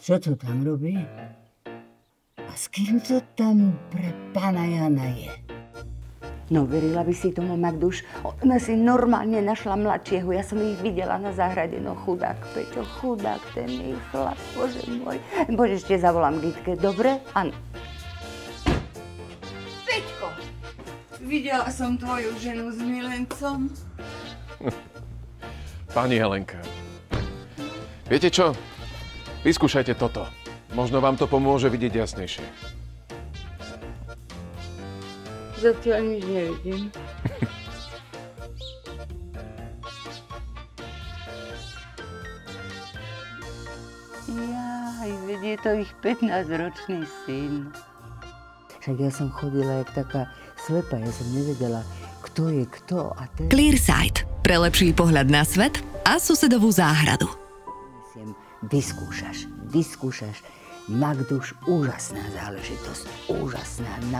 Čo to tam robí? A s kým to tam pre pána Jana je? No, verila by si tomu, Magduš? Ona si normálne našla mladšieho. Ja som ich videla na záhrade. No chudák, Peťo, chudák, ten jej chlap, bože môj. Bože, ešte zavolám Gitke, dobre? Áno. Peťko, videla som tvoju ženu s milencom. Pani Helenka, viete čo? Vyskúšajte toto. Možno vám to pomôže vidieť jasnejšie. Zatiaľ nič nevidím. Jaj, veď je to ich 15-ročný syn. Však ja som chodila jak taká slepá, ja som nevedela, kto je kto. A ten... Clearsight. Pre lepší pohľad na svet a susedovú záhradu. Vyskúšaš. Magduš, úžasná záležitosť. Úžasná.